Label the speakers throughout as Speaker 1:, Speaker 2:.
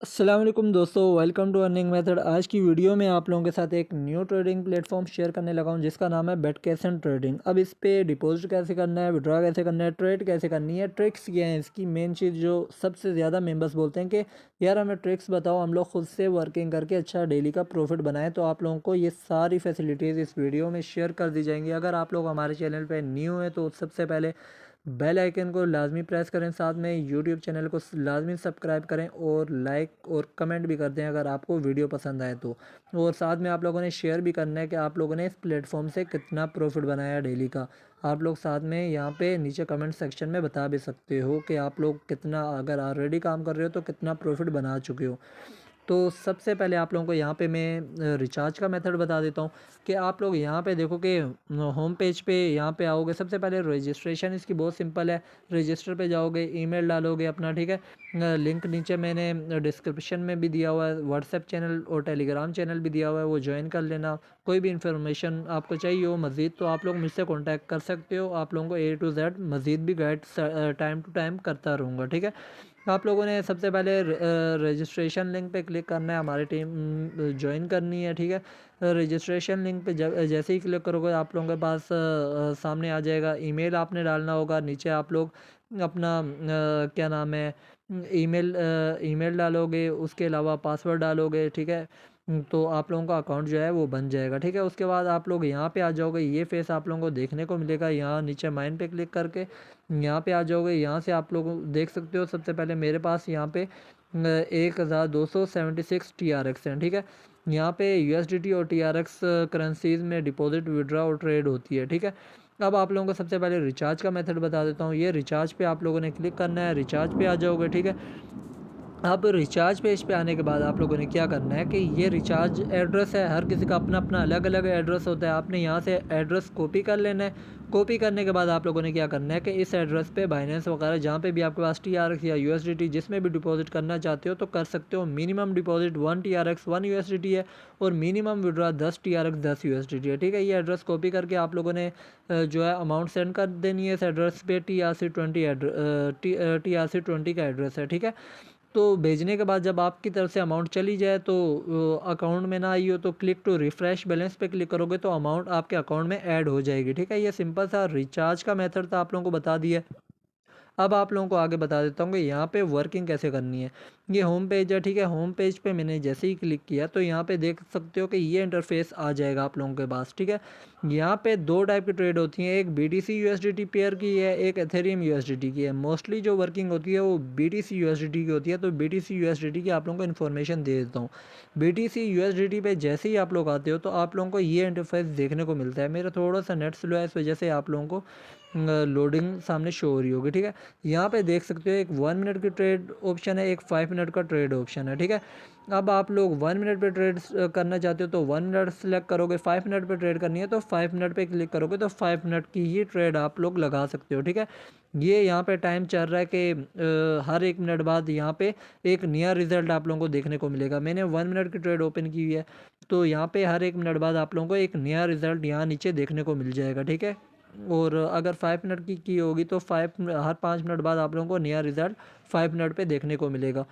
Speaker 1: अस्सलाम वालेकुम दोस्तों, वेलकम टू अर्निंग मेथड। आज की वीडियो में आप लोगों के साथ एक न्यू ट्रेडिंग प्लेटफॉर्म शेयर करने लगा हूं जिसका नाम है बेटकेसन ट्रेडिंग। अब इस पे डिपॉजिट कैसे करना है, विड्रॉ कैसे करना है, ट्रेड कैसे करनी है, ट्रिक्स क्या हैं इसकी। मेन चीज़ जो सबसे ज़्यादा मेंबर्स बोलते हैं कि यार हमें ट्रिक्स बताओ, हम लोग खुद से वर्किंग करके अच्छा डेली का प्रॉफिट बनाएं, तो आप लोगों को ये सारी फैसिलिटीज़ इस वीडियो में शेयर कर दी जाएंगी। अगर आप लोग हमारे चैनल पर न्यू हैं तो सबसे पहले बेल आइकन को लाजमी प्रेस करें, साथ में यूट्यूब चैनल को लाजमी सब्सक्राइब करें और लाइक और कमेंट भी कर दें अगर आपको वीडियो पसंद आए तो। और साथ में आप लोगों ने शेयर भी करना है कि आप लोगों ने इस प्लेटफॉर्म से कितना प्रॉफिट बनाया डेली का। आप लोग साथ में यहाँ पे नीचे कमेंट सेक्शन में बता भी सकते हो कि आप लोग कितना, अगर ऑलरेडी काम कर रहे हो तो कितना प्रॉफिट बना चुके हो। तो सबसे पहले आप लोगों को यहाँ पे मैं रिचार्ज का मेथड बता देता हूँ कि आप लोग यहाँ पे देखो कि होम पेज पे यहाँ पे आओगे। सबसे पहले रजिस्ट्रेशन इसकी बहुत सिंपल है। रजिस्टर पे जाओगे, ईमेल डालोगे अपना, ठीक है। लिंक नीचे मैंने डिस्क्रिप्शन में भी दिया हुआ है, व्हाट्सएप चैनल और टेलीग्राम चैनल भी दिया हुआ है, वो ज्वाइन कर लेना। कोई भी इन्फॉर्मेशन आपको चाहिए हो मज़ीद तो आप लोग मुझसे कॉन्टैक्ट कर सकते हो। आप लोगों को A to Z मज़ीद भी गाइड टाइम टू टाइम करता रहूँगा, ठीक है। आप लोगों ने सबसे पहले रजिस्ट्रेशन लिंक पे क्लिक करना है, हमारी टीम ज्वाइन करनी है, ठीक है। रजिस्ट्रेशन लिंक पे जैसे ही क्लिक करोगे आप लोगों के पास सामने आ जाएगा। ईमेल आपने डालना होगा, नीचे आप लोग अपना क्या नाम है, ईमेल डालोगे, उसके अलावा पासवर्ड डालोगे, ठीक है। तो आप लोगों का अकाउंट जो है वो बन जाएगा, ठीक है। उसके बाद आप लोग यहाँ पे आ जाओगे, ये फेस आप लोगों को देखने को मिलेगा। यहाँ नीचे माइन पे क्लिक करके यहाँ पे आ जाओगे। यहाँ से आप लोग देख सकते हो सबसे पहले मेरे पास यहाँ पे 1276 TRX हैं, ठीक है। यहाँ पे USDT और TRX करेंसीज में डिपॉजिट, विड्रॉ और ट्रेड होती है, ठीक है। अब आप लोगों को सबसे पहले रिचार्ज का मेथड बता देता हूँ। ये रिचार्ज पे आप लोगों ने क्लिक करना है, रिचार्ज पे आ जाओगे, ठीक है। अब रिचार्ज पेज पे आने के बाद आप लोगों ने क्या करना है कि ये रिचार्ज एड्रेस है, हर किसी का अपना अपना अलग अलग एड्रेस होता है। आपने यहाँ से एड्रेस कॉपी कर लेना है। कॉपी करने के बाद आप लोगों ने क्या करना है कि इस एड्रेस पे बाइनेंस वगैरह जहाँ पे भी आपके पास TRX या USDT जिसमें भी डिपॉजिट करना चाहते हो तो कर सकते हो। मिनिमम डिपॉजिट 1 TRX 1 USDT है और मिनिमम विड्रॉ 10 TRX 10 USDT है, ठीक है। ये एड्रेस कॉपी करके आप लोगों ने जो है अमाउंट सेंड कर देनी है इस एड्रेस पे। TRC20 का एड्रेस है, ठीक है। तो भेजने के बाद जब आपकी तरफ से अमाउंट चली जाए तो अकाउंट में ना आई हो तो क्लिक टू रिफ्रेश बैलेंस पे क्लिक करोगे तो अमाउंट आपके अकाउंट में ऐड हो जाएगी, ठीक है। ये सिंपल सा रिचार्ज का मेथड था, आप लोगों को बता दिया। अब आप लोगों को आगे बता देता हूँ कि यहाँ पे वर्किंग कैसे करनी है। ये होम पेज है, ठीक है। होम पेज पे मैंने जैसे ही क्लिक किया तो यहाँ पे देख सकते हो कि ये इंटरफेस आ जाएगा आप लोगों के पास, ठीक है। यहाँ पे दो टाइप की ट्रेड होती हैं, एक BTC USDT पेयर की है, एक एथेरियम USDT की है। मोस्टली जो वर्किंग होती है वो BTC USDT की होती है, तो BTC USDT की आप लोगों को इन्फॉर्मेशन दे देता हूँ। BTC USDT पे जैसे ही आप लोग आते हो तो आप लोगों को ये इंटरफेस देखने को मिलता है। मेरा थोड़ा सा नेट स्लो है, इस वजह से आप लोगों को लोडिंग सामने शो हो रही होगी, ठीक है। यहाँ पे देख सकते हो एक 1 मिनट की ट्रेड ऑप्शन है, एक 5 मिनट का ट्रेड ऑप्शन है, ठीक है। अब आप लोग 1 मिनट पे ट्रेड करना चाहते हो तो 1 मिनट सेलेक्ट करोगे, 5 मिनट पे ट्रेड करनी है तो 5 मिनट पे क्लिक करोगे तो 5 मिनट की ही ट्रेड आप लोग लगा सकते हो, ठीक है। ये यहाँ पे टाइम चल रहा है कि हर 1 मिनट बाद यहाँ पे एक नया रिजल्ट आप लोगों को देखने को मिलेगा। मैंने 1 मिनट की ट्रेड ओपन की हुई है तो यहाँ पे हर 1 मिनट बाद आप लोगों को एक नया रिजल्ट यहाँ नीचे देखने को मिल जाएगा, ठीक है। और अगर 5 मिनट की होगी तो हर 5 मिनट बाद आप लोगों को नया रिज़ल्ट 5 मिनट पे देखने को मिलेगा।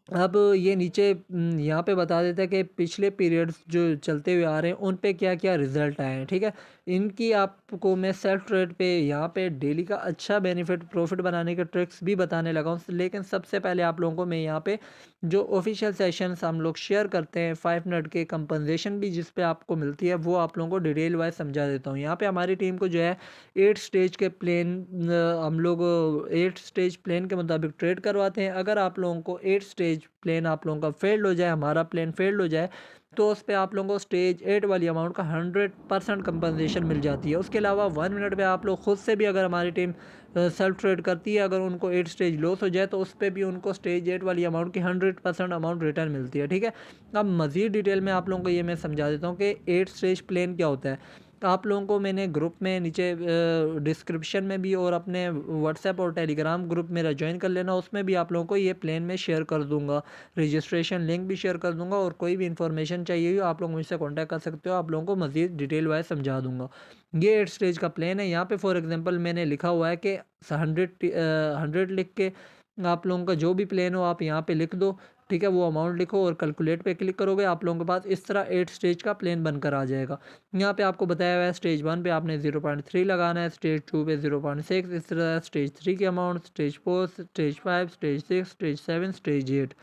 Speaker 1: अब ये नीचे यहाँ पे बता देता है कि पिछले पीरियड्स जो चलते हुए आ रहे हैं उन पे क्या क्या रिजल्ट आए हैं, ठीक है। इनकी आपको मैं सेल्फ ट्रेड पे यहाँ पे डेली का अच्छा बेनिफिट प्रॉफिट बनाने के ट्रिक्स भी बताने लगा हूँ। लेकिन सबसे पहले आप लोगों को मैं यहाँ पे जो ऑफिशियल सेशंस हम लोग शेयर करते हैं 5 मिनट के कंपनसेशन भी जिस पे आपको मिलती है वो आप लोगों को डिटेल वाइज समझा देता हूँ। यहाँ पे हमारी टीम को जो है 8 स्टेज के प्लेन, हम लोग 8 स्टेज प्लेन के मुताबिक ट्रेड करवाते हैं। अगर आप लोगों को 8 स्टेज प्लेन आप लोगों का फेल्ड हो जाए, हमारा प्लेन फेल्ड हो जाए तो उस पर आप लोगों को स्टेज 8 वाली अमाउंट का 100% कंपनसेशन मिल जाती है। उसके अलावा 1 मिनट पे आप लोग खुद से भी, अगर हमारी टीम सेल्फ ट्रेड करती है, अगर उनको 8 स्टेज लॉस हो जाए तो उस पर भी उनको स्टेज 8 वाली अमाउंट की 100% अमाउंट रिटर्न मिलती है, ठीक है। अब मज़ीद डिटेल में आप लोगों को ये मैं समझा देता हूँ कि 8 स्टेज प्लेन क्या होता है। तो आप लोगों को मैंने ग्रुप में नीचे डिस्क्रिप्शन में भी और अपने व्हाट्सएप और टेलीग्राम ग्रुप मेरा ज्वाइन कर लेना, उसमें भी आप लोगों को ये प्लान में शेयर कर दूंगा, रजिस्ट्रेशन लिंक भी शेयर कर दूंगा। और कोई भी इन्फॉर्मेशन चाहिए हो आप लोग मुझसे कांटेक्ट कर सकते हो, आप लोगों को मज़ीद डिटेल वाइज समझा दूंगा। ये 8 स्टेज का प्लान है। यहाँ पे फॉर एग्जांपल मैंने लिखा हुआ है कि 100 लिख के आप लोगों का जो भी प्लान हो आप यहाँ पे लिख दो, ठीक है, वो अमाउंट लिखो और कैलकुलेट पे क्लिक करोगे, आप लोगों के पास इस तरह 8 स्टेज का प्लान बनकर आ जाएगा। यहाँ पे आपको बताया हुआ है स्टेज 1 पे आपने 0.3 लगाना है, स्टेज 2 पे 0.6, इस तरह स्टेज 3 की amount, stage 4, stage 5, stage 6, stage 7, stage 8।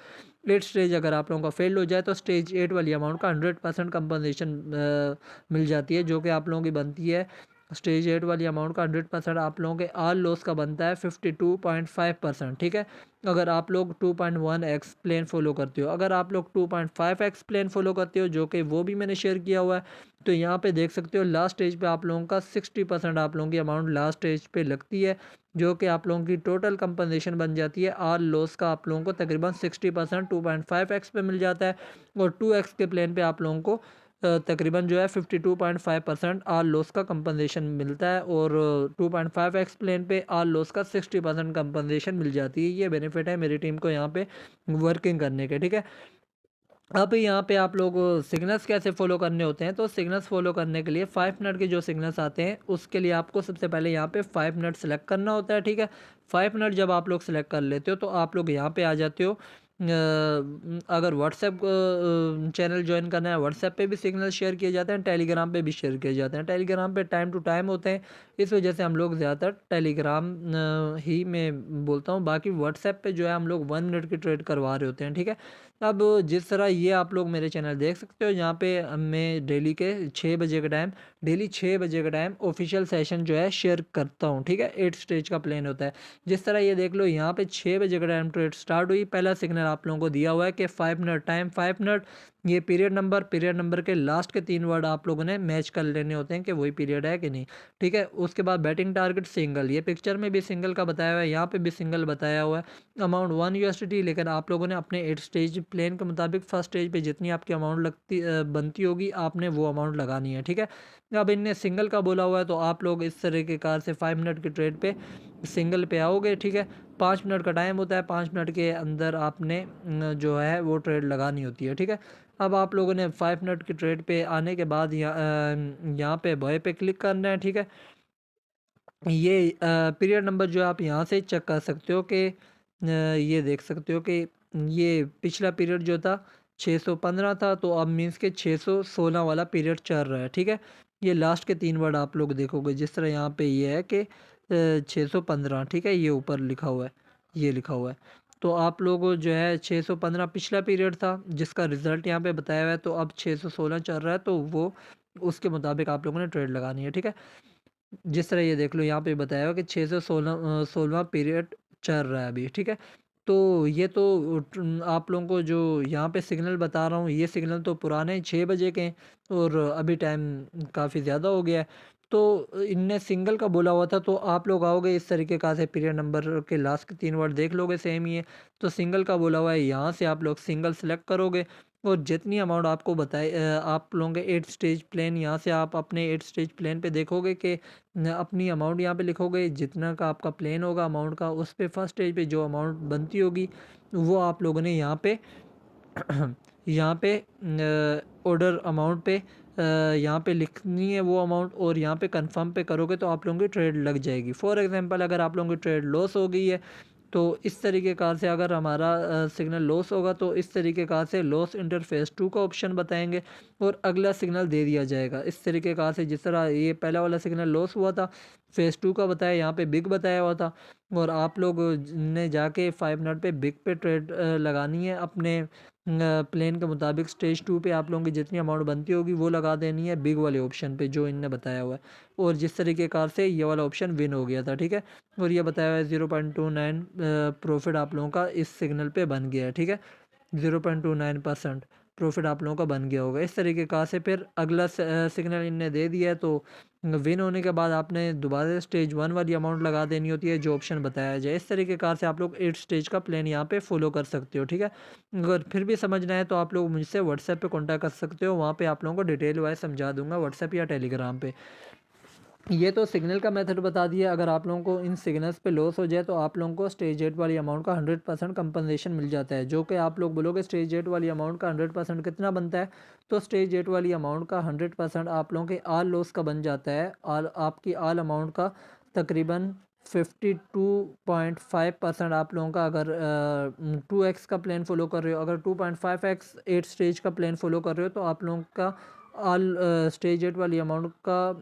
Speaker 1: 8 stage अगर आप लोगों का फेल हो जाए तो स्टेज 8 वाली अमाउंट का 100% कंपनसेशन मिल जाती है, जो कि आप लोगों की बनती है। स्टेज 8 वाली अमाउंट का 100% आप लोगों के आल लॉस का बनता है 52.5%, ठीक है। अगर आप लोग 2.1x प्लान फॉलो करते हो, अगर आप लोग 2.5x प्लान फॉलो करते हो, जो कि वो भी मैंने शेयर किया हुआ है, तो यहाँ पे देख सकते हो लास्ट स्टेज पे आप लोगों का 60% आप लोगों की अमाउंट लास्ट स्टेज पे लगती है, जो कि आप लोगों की टोटल कंपनसेशन बन जाती है। आल लॉस का आप लोगों को तकरीबन 60% 2.5x पे मिल जाता है, और 2x के प्लान पे आप लोगों को तकरीबन जो है 52.5% आल लॉस का कंपनसेशन मिलता है, और 2.5x प्लेन पे आल लॉस का 60% कंपनसेशन मिल जाती है। ये बेनिफिट है मेरी टीम को यहाँ पे वर्किंग करने के, ठीक है। अब यहाँ पे आप लोग सिग्नल्स कैसे फॉलो करने होते हैं, तो सिग्नल्स फॉलो करने के लिए 5 मिनट के जो सिग्नल्स आते हैं उसके लिए आपको सबसे पहले यहाँ पे 5 मिनट सेलेक्ट करना होता है, ठीक है। 5 मिनट जब आप लोग सेलेक्ट कर लेते हो तो आप लोग यहाँ पे आ जाते हो। अगर व्हाट्सएप चैनल ज्वाइन करना है, व्हाट्सएप पे भी सिग्नल शेयर किए जाते हैं, टेलीग्राम पे भी शेयर किए जाते हैं। टेलीग्राम पे टाइम टू टाइम होते हैं, इस वजह से हम लोग ज़्यादातर टेलीग्राम ही में बोलता हूँ। बाकी व्हाट्सएप पे जो है हम लोग 1 मिनट की ट्रेड करवा रहे होते हैं, ठीक है। अब जिस तरह ये आप लोग मेरे चैनल देख सकते हो, यहाँ पे मैं डेली के 6 बजे का टाइम, डेली 6 बजे का टाइम ऑफिशियल सेशन जो है शेयर करता हूँ, ठीक है। 8 स्टेज का प्लान होता है। जिस तरह ये देख लो यहाँ पे 6 बजे का टाइम ट्रेड स्टार्ट हुई, पहला सिग्नल आप लोगों को दिया हुआ है कि 5 मिनट टाइम, 5 मिनट, ये पीरियड नंबर के लास्ट के 3 वर्ड आप लोगों ने मैच कर लेने होते हैं कि वही पीरियड है कि नहीं, ठीक है। उसके बाद बैटिंग टारगेट सिंगल, ये पिक्चर में भी सिंगल का बताया हुआ है, यहाँ पे भी सिंगल बताया हुआ है। अमाउंट 1 USDT, लेकिन आप लोगों ने अपने 8 स्टेज प्लान के मुताबिक फर्स्ट स्टेज पे जितनी आपकी अमाउंट बनती होगी आपने वो अमाउंट लगानी है, ठीक है। अब इनने सिंगल का बोला हुआ है तो आप लोग इस तरीके कार से 5 मिनट की ट्रेड पे सिंगल पे आओगे, ठीक है। 5 मिनट का टाइम होता है, 5 मिनट के अंदर आपने जो है वो ट्रेड लगानी होती है, ठीक है। अब आप लोगों ने 5 मिनट की ट्रेड पे आने के बाद यहाँ पे बॉय पे क्लिक करना है, ठीक है। ये पीरियड नंबर जो आप यहाँ से चेक कर सकते हो कि ये देख सकते हो कि ये पिछला पीरियड जो था 615 था, तो अब मीन्स के 616 वाला पीरियड चल रहा है, ठीक है। ये लास्ट के 3 वर्ड आप लोग देखोगे, जिस तरह यहाँ पे ये है कि 615, ठीक है, ये ऊपर लिखा हुआ है, ये लिखा हुआ है। तो आप लोग जो है 615 पिछला पीरियड था जिसका रिजल्ट यहाँ पे बताया हुआ है, तो अब 616 चल रहा है, तो वो उसके मुताबिक आप लोगों ने ट्रेड लगानी है, ठीक है। जिस तरह ये देख लो यहाँ पे बताया हुआ कि 616वां पीरियड चल रहा है अभी, ठीक है। तो ये तो आप लोगों को जो यहाँ पे सिग्नल बता रहा हूँ, ये सिग्नल तो पुराने 6 बजे के हैं, और अभी टाइम काफ़ी ज़्यादा हो गया है। तो इनने सिंगल का बोला हुआ था, तो आप लोग आओगे इस तरीके का से पीरियड नंबर के लास्ट के 3 वर्ड देख लोगे सेम ही है, तो सिंगल का बोला हुआ है, यहाँ से आप लोग सिंगल सेलेक्ट करोगे, और जितनी अमाउंट आपको बताए आप लोगों के 8 स्टेज प्लान, यहाँ से आप अपने 8 स्टेज प्लान पे देखोगे कि अपनी अमाउंट यहाँ पे लिखोगे, जितना का आपका प्लान होगा अमाउंट का, उस पे फर्स्ट स्टेज पे जो अमाउंट बनती होगी वो आप लोगों ने यहाँ पे यहाँ पे ऑर्डर अमाउंट पे यहाँ पे लिखनी है वो अमाउंट, और यहाँ पे कंफर्म पे करोगे तो आप लोगों की ट्रेड लग जाएगी। फॉर एग्जांपल अगर आप लोगों की ट्रेड लॉस हो गई है, तो इस तरीके कार से अगर हमारा सिग्नल लॉस होगा तो इस तरीके कार से लॉस इंटरफेस 2 का ऑप्शन बताएंगे और अगला सिग्नल दे दिया जाएगा। इस तरीके कार से जिस तरह ये पहला वाला सिग्नल लॉस हुआ था, फेज़ 2 का बताया, यहाँ पे बिग बताया हुआ था, और आप लोग ने जाके 5 मिनट पे बिग पे ट्रेड लगानी है अपने प्लेन के मुताबिक। स्टेज 2 पे आप लोगों की जितनी अमाउंट बनती होगी वो लगा देनी है बिग वाले ऑप्शन पे जो इनने बताया हुआ है, और जिस तरीके कार से ये वाला ऑप्शन विन हो गया था, ठीक है। और ये बताया हुआ है 0.29 प्रॉफिट आप लोगों का इस सिग्नल पे बन गया है, ठीक है। 0.29% प्रॉफिट आप लोगों का बन गया होगा। इस तरीके का से फिर अगला सिग्नल इनने दे दिया है, तो विन होने के बाद आपने दोबारा स्टेज 1 वाली अमाउंट लगा देनी होती है जो ऑप्शन बताया जाए। इस तरीके कार से आप लोग 8 स्टेज का प्लान यहाँ पे फॉलो कर सकते हो, ठीक है। अगर फिर भी समझना है तो आप लोग मुझसे व्हाट्सएप पे कांटेक्ट कर सकते हो, वहाँ पे आप लोगों को डिटेल वाइज समझा दूंगा, व्हाट्सएप या टेलीग्राम पे। ये तो सिग्नल का मेथड बता दिया। अगर आप लोगों को इन सिग्नल्स पे लॉस हो जाए तो आप लोगों को स्टेज 8 वाली अमाउंट का 100% कंपनसेशन मिल जाता है, जो कि आप लोग बोलोगे स्टेज 8 वाली अमाउंट का 100% कितना बनता है, तो स्टेज 8 वाली अमाउंट का 100% आप लोगों के आल लॉस का बन जाता है। आल आपकी आल अमाउंट का तकरीबन 52.5% आप लोगों का, अगर 2x का प्लान फॉलो कर रहे हो, अगर 2.5x 8 स्टेज का प्लान फॉलो कर रहे हो, तो आप लोगों का ऑल स्टेज 8 वाली अमाउंट का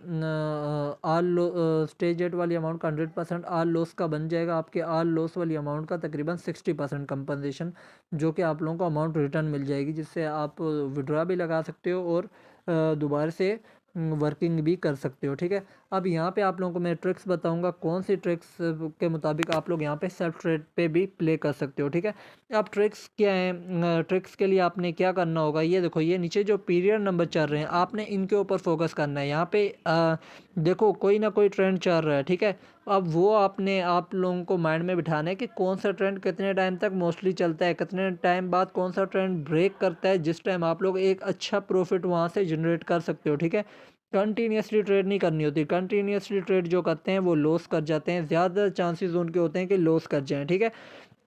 Speaker 1: स्टेज 8 वाली अमाउंट का 100% ऑल लॉस का बन जाएगा। आपके ऑल लॉस वाली अमाउंट का तकरीबन 60% कंपनसेशन, जो कि आप लोगों को अमाउंट रिटर्न मिल जाएगी, जिससे आप विड्रॉ भी लगा सकते हो और दोबारा से वर्किंग भी कर सकते हो। ठीक है, अब यहाँ पे आप लोगों को मैं ट्रिक्स बताऊंगा, कौन सी ट्रिक्स के मुताबिक आप लोग यहाँ पे सेल्फ ट्रेड पे भी प्ले कर सकते हो। ठीक है, अब ट्रिक्स क्या हैं? ट्रिक्स के लिए आपने क्या करना होगा, ये देखो, ये नीचे जो पीरियड नंबर चल रहे हैं, आपने इनके ऊपर फोकस करना है। यहाँ पे देखो कोई ना कोई ट्रेंड चल रहा है। ठीक है, अब वो आपने आप लोगों को माइंड में बिठाना है कि कौन सा ट्रेंड कितने टाइम तक मोस्टली चलता है, कितने टाइम बाद कौन सा ट्रेंड ब्रेक करता है, जिस टाइम आप लोग एक अच्छा प्रॉफिट वहाँ से जनरेट कर सकते हो। ठीक है, कंटिन्यूसली ट्रेड नहीं करनी होती। कंटिन्यूसली ट्रेड जो करते हैं वो लॉस कर जाते हैं, ज़्यादा चांसेस उनके होते हैं कि लॉस कर जाएं। ठीक है,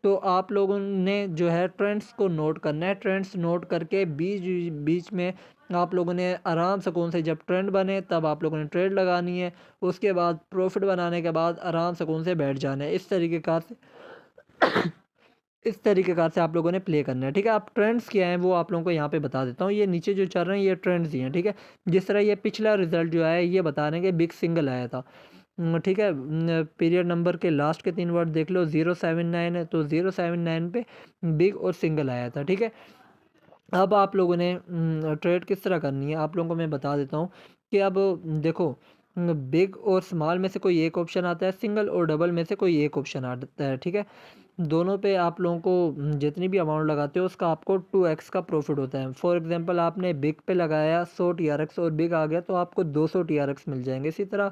Speaker 1: तो आप लोगों ने जो है ट्रेंड्स को नोट करना है। ट्रेंड्स नोट करके बीच बीच में आप लोगों ने आराम से, कौन से जब ट्रेंड बने तब आप लोगों ने ट्रेड लगानी है, उसके बाद प्रॉफिट बनाने के बाद आराम से कौन से बैठ जाना है। इस तरीके कार से आप लोगों ने प्ले करना है। ठीक है, आप ट्रेंड्स क्या हैं वो आप लोगों को यहाँ पे बता देता हूँ। ये नीचे जो चल रहे हैं ये ट्रेंड्स ही हैं। ठीक है, जिस तरह ये पिछला रिजल्ट जो आया है ये बता रहे हैं कि बिग सिंगल आया था। ठीक है, पीरियड नंबर के लास्ट के 3 वर्ड देख लो, 079 है, तो 079 पे बिग और सिंगल आया था। ठीक है, अब आप लोगों ने ट्रेड किस तरह करनी है आप लोगों को मैं बता देता हूँ कि अब देखो, बिग और स्मॉल में से कोई एक ऑप्शन आता है, सिंगल और डबल में से कोई एक ऑप्शन आता है। ठीक है, दोनों पे आप लोगों को जितनी भी अमाउंट लगाते हो उसका आपको 2x का प्रॉफिट होता है। फॉर एग्जांपल आपने बिग पे लगाया 100 TRX और बिग आ गया तो आपको 200 TRX मिल जाएंगे। इसी तरह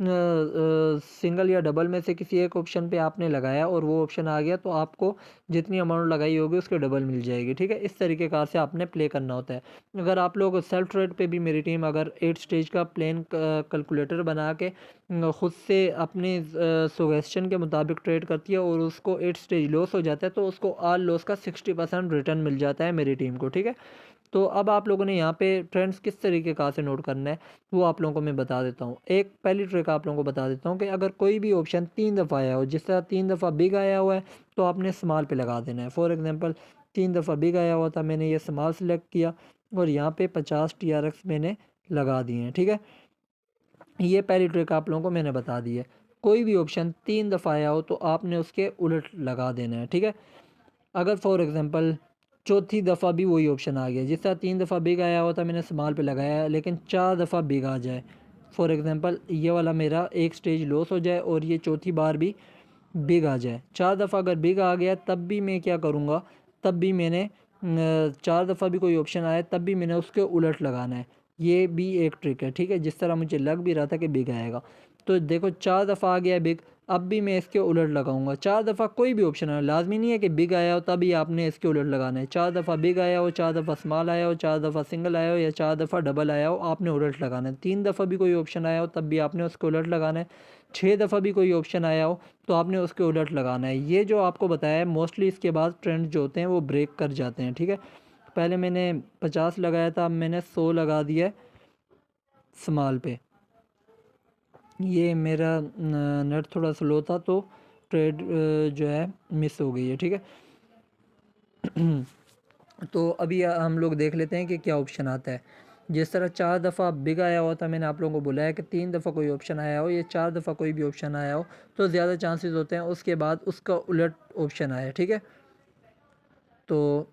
Speaker 1: सिंगल या डबल में से किसी एक ऑप्शन पे आपने लगाया और वो ऑप्शन आ गया तो आपको जितनी अमाउंट लगाई होगी उसके डबल मिल जाएगी। ठीक है, इस तरीके कार से आपने प्ले करना होता है। अगर आप लोग सेल्फ ट्रेड पे भी, मेरी टीम अगर 8 स्टेज का प्लान कैलकुलेटर बना के ख़ुद से अपने सजेशन के मुताबिक ट्रेड करती है और उसको 8 स्टेज लॉस हो जाता है, तो उसको ऑल लॉस का 60% रिटर्न मिल जाता है मेरी टीम को। ठीक है, तो अब आप लोगों ने यहाँ पे ट्रेंड्स किस तरीके का से नोट करना है वो आप लोगों को मैं बता देता हूँ। एक पहली ट्रिक आप लोगों को बता देता हूँ कि अगर कोई भी ऑप्शन 3 दफ़ा आया हो, जिस तरह 3 दफ़ा बिग आया हुआ है तो आपने स्मॉल पे लगा देना है। फॉर एग्जांपल 3 दफ़ा बिग आया हुआ था, मैंने ये स्मॉल सेलेक्ट किया और यहाँ पे 50 TRX मैंने लगा दिए हैं। ठीक है, ये पहली ट्रिक आप लोगों को मैंने बता दी है। कोई भी ऑप्शन 3 दफ़ा आया हो तो आपने उसके उलट लगा देना है। ठीक है, अगर फॉर एग्जांपल चौथी दफ़ा भी वही ऑप्शन आ गया, जिस तरह 3 दफ़ा बिग आया हुआ था मैंने स्मॉल पे लगाया, लेकिन 4 दफ़ा बिग आ जाए, फॉर एग्जांपल ये वाला मेरा एक स्टेज लॉस हो जाए और ये चौथी बार भी बिग आ जाए, 4 दफ़ा अगर बिग आ गया तब भी मैं क्या करूँगा, तब भी मैंने 4 दफ़ा भी कोई ऑप्शन आया तब भी मैंने उसके उलट लगाना है। ये भी एक ट्रिक है। ठीक है, जिस तरह मुझे लग भी रहा था कि बिग आएगा, तो देखो 4 दफ़ा आ गया बिग, अब भी मैं इसके उलट लगाऊंगा। 4 दफ़ा कोई भी ऑप्शन आया, लाजमी नहीं है कि बिग आया हो तभी आपने इसके उलट लगाना है। 4 दफ़ा बिग आया हो, 4 दफ़ा स्मॉल आया हो, 4 दफ़ा सिंगल आया हो या 4 दफ़ा डबल आया हो, आपने उलट लगाना है। 3 दफ़ा भी कोई ऑप्शन आया हो तब भी आपने उसके उलट लगाना है। 6 दफ़ा भी कोई ऑप्शन आया हो तो आपने उसके उलट लगाना है। ये जो आपको बताया है मोस्टली इसके बाद ट्रेंड जो होते हैं वो ब्रेक कर जाते हैं। ठीक है, पहले मैंने 50 लगाया था, अब मैंने 100 लगा दिया है स्मॉल पे। ये मेरा नेट थोड़ा स्लो था तो ट्रेड जो है मिस हो गई है। ठीक है, तो अभी हम लोग देख लेते हैं कि क्या ऑप्शन आता है। जिस तरह 4 दफ़ा बिग आया हुआ था, मैंने आप लोगों को बुलाया कि 3 दफ़ा कोई ऑप्शन आया हो, ये 4 दफ़ा कोई भी ऑप्शन आया हो तो ज़्यादा चांसेस होते हैं उसके बाद उसका उलट ऑप्शन आया। ठीक है, तो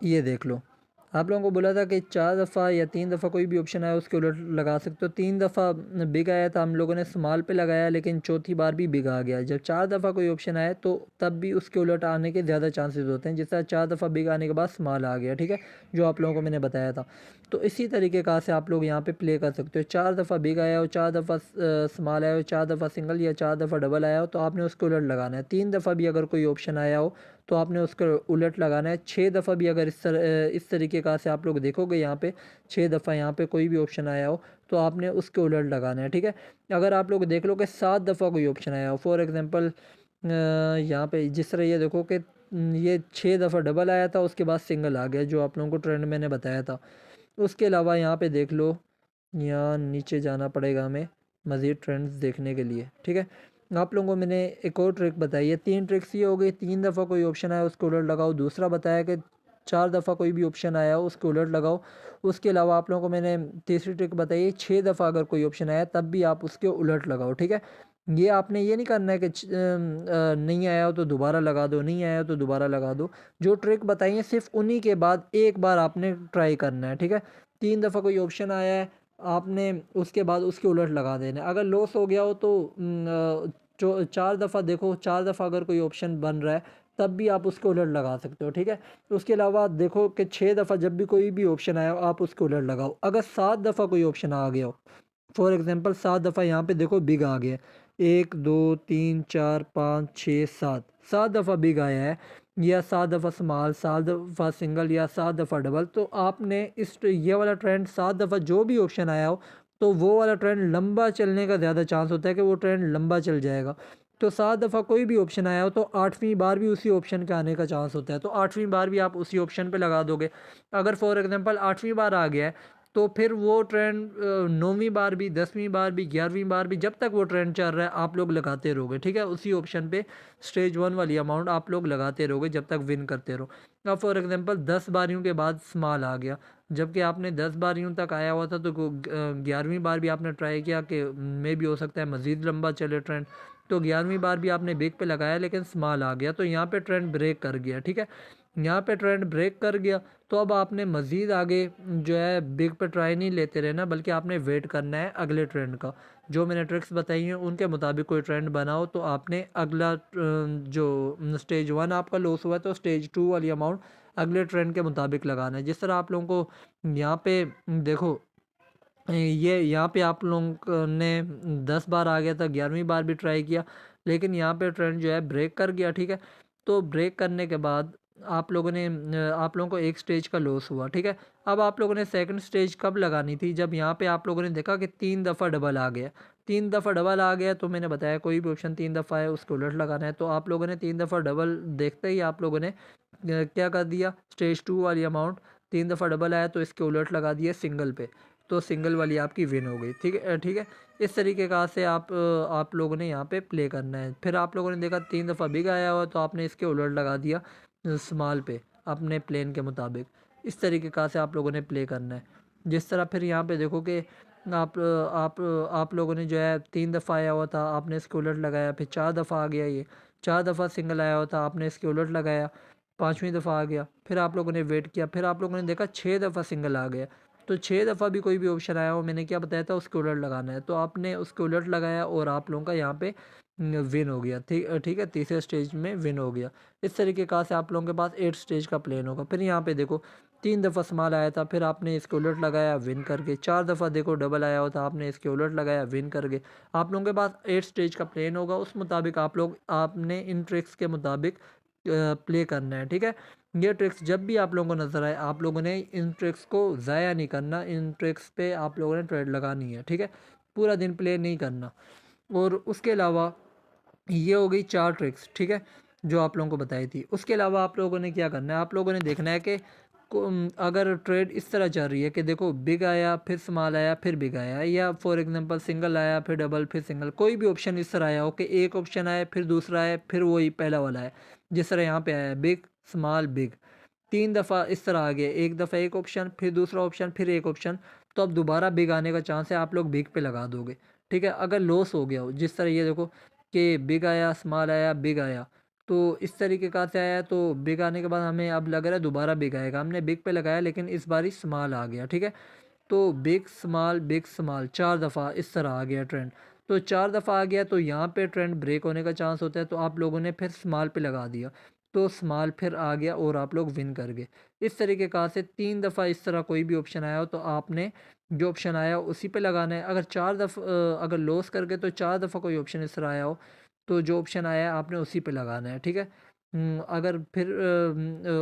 Speaker 1: ये देख लो, आप लोगों को बोला था कि 4 दफ़ा या 3 दफ़ा कोई भी ऑप्शन आया उसके उलट लगा सकते हो। 3 दफ़ा बिग आया था, हम लोगों ने स्मॉल पे लगाया, लेकिन चौथी बार भी बिग आ गया। जब 4 दफ़ा कोई ऑप्शन आया तो तब भी उसके उलट आने के ज़्यादा चांसेस होते हैं, जिस तरह 4 दफ़ा बिग आने के बाद स्मॉल आ गया। ठीक है, जो आप लोगों को मैंने बताया था। तो इसी तरीके का से आप लोग यहाँ पर प्ले कर सकते हो। 4 दफ़ा बिग आया हो, 4 दफ़ा स्मॉल आया हो, 4 दफ़ा सिंगल या 4 दफ़ा डबल आया हो तो आपने उसके उलट लगाना है। 3 दफ़ा भी अगर कोई ऑप्शन आया हो तो आपने उसका उलट लगाना है। 6 दफ़ा भी अगर इस तरीके का से आप लोग देखोगे यहाँ पे 6 दफ़ा यहाँ पे कोई भी ऑप्शन आया हो तो आपने उसके उलट लगाना है। ठीक है, अगर आप लोग देख लो कि 7 दफ़ा कोई ऑप्शन आया हो, फॉर एग्ज़ाम्पल यहाँ पे जिस तरह ये देखो कि ये 6 दफ़ा डबल आया था उसके बाद सिंगल आ गया, जो आप लोगों को ट्रेंड मैंने बताया था। उसके अलावा यहाँ पे देख लो, यहाँ नीचे जाना पड़ेगा हमें, मज़ीद ट्रेंड्स देखने के लिए, ठीक है। आप लोगों को मैंने एक और ट्रिक बताई है, 3 ट्रिक्स ये हो गई, 3 दफ़ा कोई ऑप्शन आया उसको उलट लगाओ। दूसरा बताया कि 4 दफ़ा कोई भी ऑप्शन आया हो उसको उलट लगाओ। उसके अलावा आप लोगों को मैंने तीसरी ट्रिक बताई है, 6 दफ़ा अगर कोई ऑप्शन आया तब भी आप उसके उलट लगाओ, ठीक है। ये आपने ये नहीं करना है कि नहीं आया हो तो दोबारा लगा दो, नहीं आया हो तो दोबारा लगा दो। जो ट्रिक बताई है सिर्फ उन्हीं के बाद एक बार आपने ट्राई करना है, ठीक है। 3 दफ़ा कोई ऑप्शन आया है, आपने उसके बाद उसके उलट लगा देना है। अगर लॉस हो गया हो तो जो 4 दफ़ा देखो, 4 दफ़ा अगर कोई ऑप्शन बन रहा है तब भी आप उसको उलट लगा सकते हो, ठीक है। उसके अलावा देखो कि 6 दफ़ा जब भी कोई भी ऑप्शन आया हो आप उसको उलट लगाओ। अगर 7 दफ़ा कोई ऑप्शन आ गया हो, फॉर एग्जांपल 7 दफ़ा यहाँ पे देखो बिग आ गया, 1 2 3 4 5 6 7, 7 दफ़ा बिग आया है, या 7 दफ़ा स्मॉल, 7 दफ़ा सिंगल, या 7 दफ़ा डबल, तो आपने इस ये वाला ट्रेंड 7 दफ़ा जो भी ऑप्शन आया हो तो वो वाला ट्रेंड लंबा चलने का ज़्यादा चांस होता है कि वो ट्रेंड लंबा चल जाएगा। तो 7 दफ़ा कोई भी ऑप्शन आया हो तो 8वीं बार भी उसी ऑप्शन के आने का चांस होता है, तो 8वीं बार भी आप उसी ऑप्शन पे लगा दोगे। अगर फॉर एग्जांपल 8वीं बार आ गया है तो फिर वो ट्रेंड 9वीं बार भी, 10वीं बार भी, 11वीं बार भी, जब तक वो ट्रेंड चल रहा है आप लोग लगाते रहोगे, ठीक है। उसी ऑप्शन पे स्टेज 1 वाली अमाउंट आप लोग लगाते रहोगे जब तक विन करते रहो। अब फॉर एग्जांपल 10 बारियों के बाद स्मॉल आ गया, जबकि आपने 10 बारियों तक आया हुआ था, तो 11वीं बार भी आपने ट्राई किया कि मे भी हो सकता है मज़ीद लंबा चले ट्रेंड, तो 11वीं बार भी आपने बिग पे लगाया लेकिन स्मॉल आ गया, तो यहाँ पे ट्रेंड ब्रेक कर गया, ठीक है। यहाँ पे ट्रेंड ब्रेक कर गया तो अब आपने मज़ीद आगे जो है बिग पे ट्राई नहीं लेते रहना, बल्कि आपने वेट करना है अगले ट्रेंड का। जो मैंने ट्रिक्स बताई हैं उनके मुताबिक कोई ट्रेंड बनाओ तो आपने अगला जो स्टेज 1 आपका लॉस हुआ है तो स्टेज 2 वाली अमाउंट अगले ट्रेंड के मुताबिक लगाना है। जिस तरह आप लोगों को यहाँ पे देखो, ये यहाँ पे आप लोगों ने 10 बार आ गया था, 11वीं बार भी ट्राई किया, लेकिन यहाँ पे ट्रेंड जो है ब्रेक कर गया, ठीक है। तो ब्रेक करने के बाद आप लोगों ने आप लोगों को एक स्टेज का लॉस हुआ, ठीक है। अब आप लोगों ने सेकंड स्टेज कब लगानी थी, जब यहाँ पे आप लोगों ने देखा कि 3 दफ़ा डबल आ गया, 3 दफ़ा डबल आ गया, तो मैंने बताया कोई भी ऑप्शन 3 दफ़ा है उसको उलट लगाना है। तो आप लोगों ने 3 दफ़ा डबल देखते ही आप लोगों ने क्या कर दिया, स्टेज 2 वाली अमाउंट 3 दफ़ा डबल आया तो इसके उलट लगा दिया सिंगल पे, तो सिंगल वाली आपकी विन हो गई, ठीक है, ठीक है। इस तरीके का से आप लोगों ने यहाँ पे प्ले करना है। फिर आप लोगों ने देखा 3 दफ़ा बिग आया हुआ तो आपने इसके उलट लगा दिया स्मॉल पे अपने प्लेन के मुताबिक। इस तरीके का से आप लोगों ने प्ले करना है। जिस तरह फिर यहाँ पे देखो कि आप लोगों ने जो है 3 दफ़ा आया हुआ था आपने इसके उलट लगाया, फिर 4 दफ़ा आ गया, ये 4 दफ़ा सिंगल आया हुआ था आपने इसके उलट लगाया, 5वीं दफ़ा आ गया, फिर आप लोगों ने वेट किया, फिर आप लोगों ने देखा 6 दफ़ा सिंगल आ गया, तो 6 दफ़ा भी कोई भी ऑप्शन आया हो मैंने क्या बताया था उसके उलट लगाना है, तो आपने उसके उलट लगाया और आप लोगों का यहाँ पे विन हो गया, ठीक ठीक है, तीसरे स्टेज में विन हो गया। इस तरीके का से आप लोगों के पास 8 स्टेज का प्लान होगा। फिर यहाँ पे देखो 3 दफ़ा स्मॉल आया था, फिर आपने इसके उलट लगाया विन करके, 4 दफ़ा देखो डबल आया होता आपने इसके उलट लगाया विन करके। आप लोगों के पास 8 स्टेज का प्लान होगा, उस मुताबिक आप लोग आपने इन ट्रिक्स के मुताबिक प्ले करना है, ठीक है। ये ट्रिक्स जब भी आप लोगों को नज़र आए आप लोगों ने इन ट्रिक्स को ज़ाया नहीं करना, इन ट्रिक्स पे आप लोगों ने ट्रेड लगानी है, ठीक है। पूरा दिन प्ले नहीं करना। और उसके अलावा ये हो गई 4 ट्रिक्स, ठीक है, जो आप लोगों को बताई थी। उसके अलावा आप लोगों ने क्या करना है, आप लोगों ने देखना है कि अगर ट्रेड इस तरह चल रही है कि देखो बिग आया फिर स्मॉल आया फिर बिग आया, या फॉर एग्जांपल सिंगल आया फिर डबल फिर सिंगल, कोई भी ऑप्शन इस तरह आया हो कि एक ऑप्शन आया फिर दूसरा आया फिर वही पहला वाला है, जिस तरह यहाँ पे आया बिग स्मॉल बिग, 3 दफ़ा इस तरह आ गया, एक दफ़ा एक ऑप्शन फिर दूसरा ऑप्शन फिर एक ऑप्शन, तो अब दोबारा बिग आने का चांस है, आप लोग बिग पे लगा दोगे, ठीक है। अगर लॉस हो गया हो, जिस तरह ये देखो कि बिग आया स्मॉल आया बिग आया, तो इस तरीके का से आया, तो बिग आने के बाद हमें अब लग रहा है दोबारा बिग आएगा, हमने बिग पे लगाया लेकिन इस बार ही स्मॉल आ गया, ठीक है। तो बिग स्मॉल 4 दफ़ा इस तरह आ गया ट्रेंड, तो 4 दफ़ा आ गया तो यहाँ पे ट्रेंड ब्रेक होने का चांस होता है, तो आप लोगों ने फिर स्मॉल पे लगा दिया, तो स्मॉल फिर आ गया और आप लोग विन कर गए। इस तरीके का से 3 दफ़ा इस तरह कोई भी ऑप्शन आया हो तो आपने जो ऑप्शन आया उसी पे लगाना है। अगर 4 दफ़ा अगर लॉस कर गए तो 4 दफ़ा कोई ऑप्शन इस तरह आया हो तो जो ऑप्शन आया आपने उसी पे लगाना है, ठीक है। अगर फिर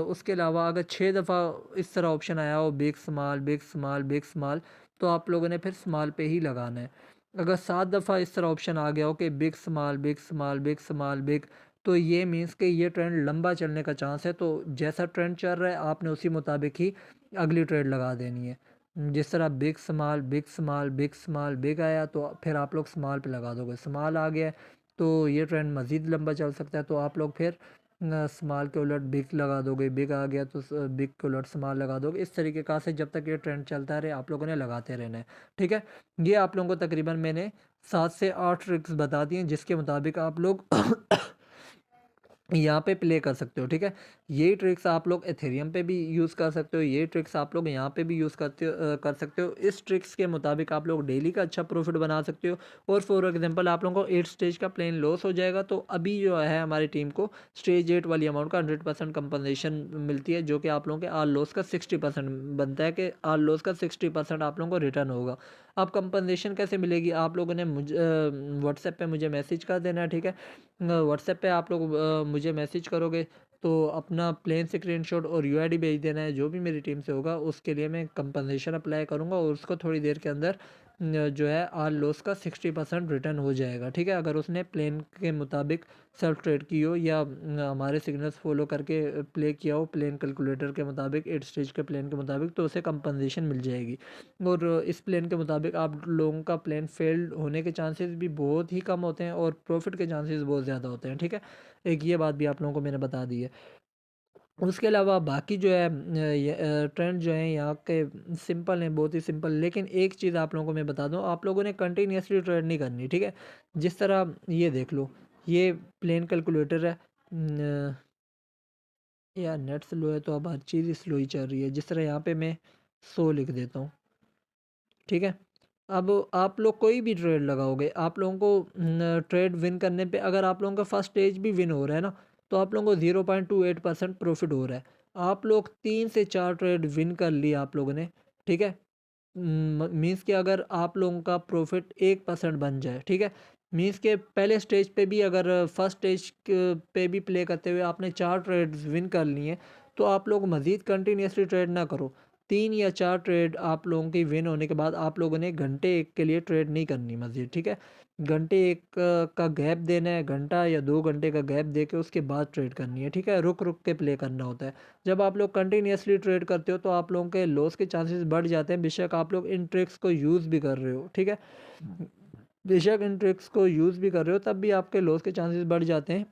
Speaker 1: उसके अलावा अगर 6 दफ़ा इस तरह ऑप्शन आया हो big small big small big small, तो आप लोगों ने फिर स्मॉल पे ही लगाना है। अगर 7 दफ़ा इस तरह ऑप्शन आ गया हो कि big small big small big small big, तो ये मीन्स कि ये ट्रेंड लंबा चलने का चांस है, तो जैसा ट्रेंड चल रहा है आपने उसी मुताबिक ही अगली ट्रेड लगा देनी है। जिस तरह big small big small big small big आया तो फिर आप लोग स्मॉल पे लगा दोगे, स्मॉल आ गया तो ये ट्रेंड मज़ीद लंबा चल सकता है, तो आप लोग फिर स्मॉल के उलट बिग लगा दोगे, बिग आ गया तो बिग के उलट स्मॉल लगा दोगे। इस तरीके का से जब तक ये ट्रेंड चलता रहे आप लोगों ने लगाते रहना है, ठीक है। ये आप लोगों को तकरीबन मैंने 7 से 8 ट्रिक्स बता दी हैं जिसके मुताबिक आप लोग यहाँ पे प्ले कर सकते हो, ठीक है। ये ट्रिक्स आप लोग एथेरियम पे भी यूज़ कर सकते हो, ये ट्रिक्स आप लोग यहाँ पे भी यूज़ कर सकते हो। इस ट्रिक्स के मुताबिक आप लोग डेली का अच्छा प्रॉफिट बना सकते हो। और फॉर एग्जांपल आप लोगों को 8 स्टेज का प्लेन लॉस हो जाएगा तो अभी जो है हमारी टीम को स्टेज 8 वाली अमाउंट का 100% कंपनसेशन मिलती है, जो कि आप लोगों के आल लॉस का 60% बनता है, कि आल लॉस का 60% आप लोगों को रिटर्न होगा। अब कंपनसेशन कैसे मिलेगी, आप लोगों ने मुझे व्हाट्सएप पे मुझे मैसेज कर देना है, ठीक है। व्हाट्सएप पे आप लोग मुझे मैसेज करोगे तो अपना प्लेन स्क्रीनशॉट और यूआईडी भेज देना है, जो भी मेरी टीम से होगा उसके लिए मैं कंपनसेशन अप्लाई करूँगा और उसको थोड़ी देर के अंदर जो है आल लॉस का 60% रिटर्न हो जाएगा, ठीक है। अगर उसने प्लेन के मुताबिक सेल्फ ट्रेड की हो या हमारे सिग्नल्स फॉलो करके प्ले किया हो प्लेन कैलकुलेटर के मुताबिक 8 स्टेज के प्लेन के मुताबिक, तो उसे कंपनसेशन मिल जाएगी। और इस प्लान के मुताबिक आप लोगों का प्लान फेल्ड होने के चांसेस भी बहुत ही कम होते हैं और प्रॉफिट के चांसेस बहुत ज़्यादा होते हैं, ठीक है। एक ये बात भी आप लोगों को मैंने बता दी है। उसके अलावा बाकी जो है ट्रेंड जो है यहाँ के सिंपल हैं, बहुत ही सिंपल। लेकिन एक चीज़ आप लोगों को मैं बता दूँ, आप लोगों ने कंटिन्यूसली ट्रेड नहीं करनी, ठीक है। जिस तरह ये देख लो, ये प्लेन कैलकुलेटर है, यार नेट स्लो है तो अब हर चीज़ स्लो ही चल रही है। जिस तरह यहाँ पे मैं 100 लिख देता हूँ, ठीक है। अब आप लोग कोई भी ट्रेड लगाओगे, आप लोगों को ट्रेड विन करने पे अगर आप लोगों का फर्स्ट स्टेज भी विन हो रहा है ना, तो आप लोगों को 0.28% प्रॉफिट हो रहा है। आप लोग 3 से 4 ट्रेड विन कर लिए आप लोगों ने, ठीक है। मीन्स कि अगर आप लोगों का प्रॉफिट 1% बन जाए, ठीक है। मीन्स के पहले स्टेज पे भी अगर फर्स्ट स्टेज पे भी प्ले करते हुए आपने 4 ट्रेड्स विन कर लिए, तो आप लोग मज़ीद कंटिन्यूसली ट्रेड ना करो। 3 या 4 ट्रेड आप लोगों की विन होने के बाद आप लोगों ने घंटे एक के लिए ट्रेड नहीं करनी मज़ीद, ठीक है। घंटे एक का गैप देना है, घंटा या 2 घंटे का गैप दे के उसके बाद ट्रेड करनी है, ठीक है। रुक रुक के प्ले करना होता है। जब आप लोग कंटिन्यूसली ट्रेड करते हो तो आप लोगों के लॉस के चांसेस बढ़ जाते हैं, बेशक आप लोग इन ट्रिक्स को यूज़ भी कर रहे हो, ठीक है। बेशक इन ट्रिक्स को यूज़ भी कर रहे हो तब भी आपके लॉस के चांसेस बढ़ जाते हैं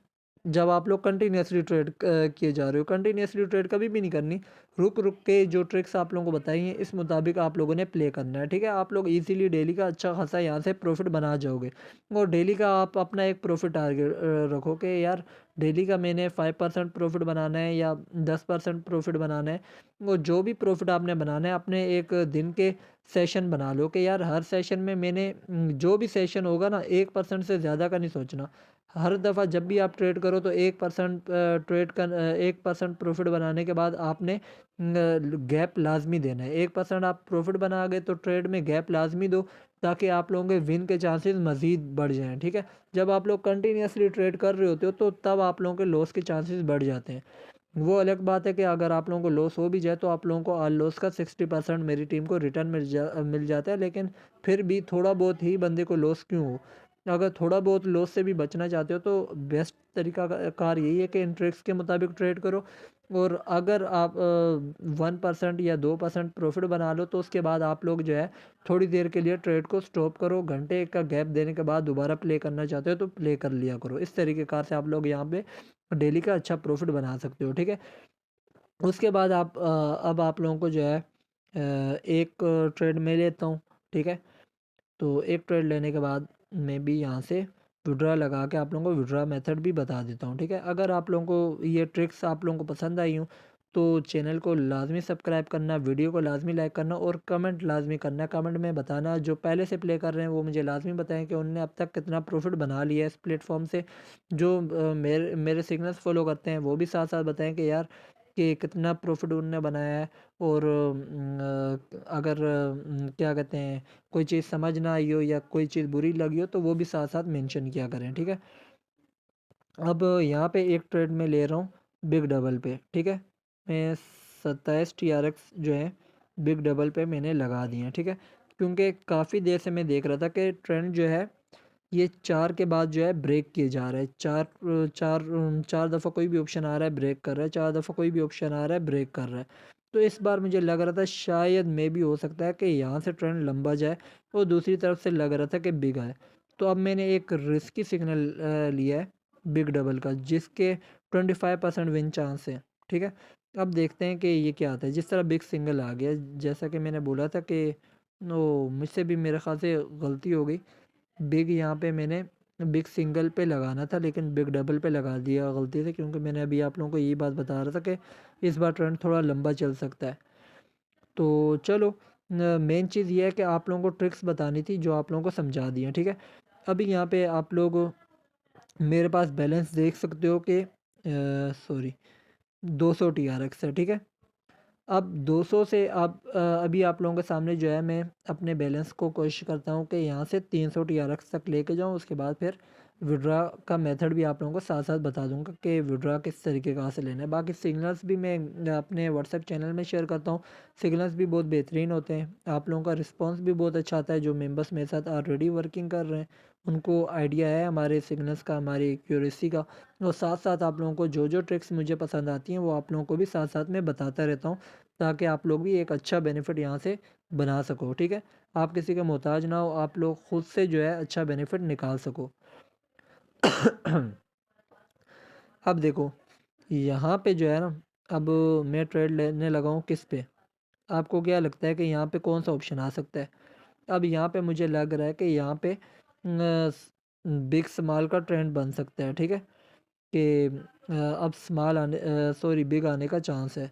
Speaker 1: जब आप लोग कंटिन्यूसली ट्रेड किए जा रहे हो। कंटिन्यूसली ट्रेड कभी भी नहीं करनी, रुक रुक के जो ट्रिक्स आप लोगों को बताई हैं इस मुताबिक आप लोगों ने प्ले करना है, ठीक है। आप लोग इजीली डेली का अच्छा खासा यहाँ से प्रॉफिट बना जाओगे। और डेली का आप अपना एक प्रॉफिट टारगेट रखो कि यार डेली का मैंने 5% प्रॉफिट बनाना है या 10% प्रॉफिट बनाना है। वो जो भी प्रॉफिट आपने बनाना है अपने एक दिन के सेशन बना लो कि यार हर सेशन में मैंने जो भी सेशन होगा ना 1% से ज़्यादा का नहीं सोचना। हर दफ़ा जब भी आप ट्रेड करो तो 1% ट्रेड कर 1% प्रॉफिट बनाने के बाद आपने गैप लाजमी देना है। 1% आप प्रॉफिट बना गए तो ट्रेड में गैप लाजमी दो ताकि आप लोगों के विन के चांसेस मज़ीद बढ़ जाएँ, ठीक है। जब आप लोग कंटिन्यूसली ट्रेड कर रहे होते हो तो तब आप लोगों के लॉस के चांसेस बढ़ जाते हैं। वो अलग बात है कि अगर आप लोगों को लॉस हो भी जाए तो आप लोगों को लॉस का 60% मेरी टीम को रिटर्न मिल जाता है। लेकिन फिर भी थोड़ा बहुत ही बंदे को लॉस क्यों हो, अगर थोड़ा बहुत लॉस से भी बचना चाहते हो तो बेस्ट तरीका कार यही है कि इन ट्रिक्स के मुताबिक ट्रेड करो। और अगर आप 1% या 2% प्रॉफिट बना लो तो उसके बाद आप लोग जो है थोड़ी देर के लिए ट्रेड को स्टॉप करो, घंटे एक का गैप देने के बाद दोबारा प्ले करना चाहते हो तो प्ले कर लिया करो। इस तरीके कार से आप लोग यहाँ पे डेली का अच्छा प्रॉफिट बना सकते हो, ठीक है। उसके बाद अब आप लोगों को जो है एक ट्रेड में लेता हूँ, ठीक है। तो एक ट्रेड लेने के बाद मैं भी यहाँ से विड्रा लगा के आप लोगों को विड्रा मेथड भी बता देता हूँ, ठीक है। अगर आप लोगों को ये ट्रिक्स आप लोगों को पसंद आई हूँ तो चैनल को लाजमी सब्सक्राइब करना, वीडियो को लाजमी लाइक करना और कमेंट लाजमी करना। कमेंट में बताना जो पहले से प्ले कर रहे हैं वो मुझे लाजमी बताएं कि उन्होंने अब तक कितना प्रॉफिट बना लिया है इस प्लेटफॉर्म से। जो मेरे सिग्नल्स फॉलो करते हैं वो भी साथ साथ बताएं कि यार कि कितना प्रॉफिट उन्होंने बनाया है। और अगर क्या कहते हैं कोई चीज़ समझ ना आई हो या कोई चीज़ बुरी लगी हो तो वो भी साथ साथ मेंशन किया करें, ठीक है। अब यहाँ पे एक ट्रेड में ले रहा हूँ बिग डबल पे, ठीक है। मैं 27 TRX जो है बिग डबल पे मैंने लगा दिए हैं, ठीक है। क्योंकि काफ़ी देर से मैं देख रहा था कि ट्रेंड जो है ये 4 के बाद जो है ब्रेक किए जा रहा है। चार 4 दफ़ा कोई भी ऑप्शन आ रहा है ब्रेक कर रहा है, 4 दफ़ा कोई भी ऑप्शन आ रहा है ब्रेक कर रहा है। तो इस बार मुझे लग रहा था शायद मे भी हो सकता है कि यहाँ से ट्रेंड लंबा जाए और दूसरी तरफ से लग रहा था कि बिग आए। तो अब मैंने एक रिस्की सिग्नल लिया है बिग डबल का, जिसके 25% विन चांस है। ठीक है, अब देखते हैं कि ये क्या आता है। जिस तरह बिग सिंगल आ गया, जैसा कि मैंने बोला था कि नो, मुझसे भी मेरे ख्याल से गलती हो गई। बिग यहाँ पे मैंने बिग सिंगल पे लगाना था लेकिन बिग डबल पे लगा दिया गलती से, क्योंकि मैंने अभी आप लोगों को यही बात बता रहा था कि इस बार ट्रेंड थोड़ा लंबा चल सकता है। तो चलो, मेन चीज़ ये है कि आप लोगों को ट्रिक्स बतानी थी जो आप लोगों को समझा दी हैं। ठीक है, अभी यहाँ पे आप लोग मेरे पास बैलेंस देख सकते हो कि सॉरी 200 TRX है। ठीक है, अब 200 से अब अभी आप लोगों के सामने जो है मैं अपने बैलेंस को कोशिश करता हूँ कि यहाँ से 300 TRX तक लेके जाऊँ। उसके बाद फिर विड्रा का मेथड भी आप लोगों को साथ साथ बता दूंगा कि विड्रा किस तरीके कहाँ से लेना है। बाकी सिग्नल्स भी मैं अपने व्हाट्सएप चैनल में शेयर करता हूँ। सिग्नल्स भी बहुत बेहतरीन होते हैं, आप लोगों का रिस्पॉन्स भी बहुत अच्छा आता है। जो मेंबर्स मेरे साथ ऑलरेडी वर्किंग कर रहे हैं उनको आइडिया है हमारे सिग्नल्स का, हमारी एक्यूरेसी का। और साथ साथ आप लोगों को जो जो ट्रिक्स मुझे पसंद आती हैं वो आप लोगों को भी साथ साथ मैं बताता रहता हूँ, ताकि आप लोग भी एक अच्छा बेनिफिट यहाँ से बना सको। ठीक है, आप किसी का मोहताज ना हो, आप लोग खुद से जो है अच्छा बेनिफिट निकाल सको। अब देखो यहाँ पे जो है ना, अब मैं ट्रेड लेने लगा हूँ किस पे। आपको क्या लगता है कि यहाँ पे कौन सा ऑप्शन आ सकता है? अब यहाँ पे मुझे लग रहा है कि यहाँ पे बिग स्मॉल का ट्रेंड बन सकता है। ठीक है, कि अब स्मॉल आने सॉरी बिग आने का चांस है।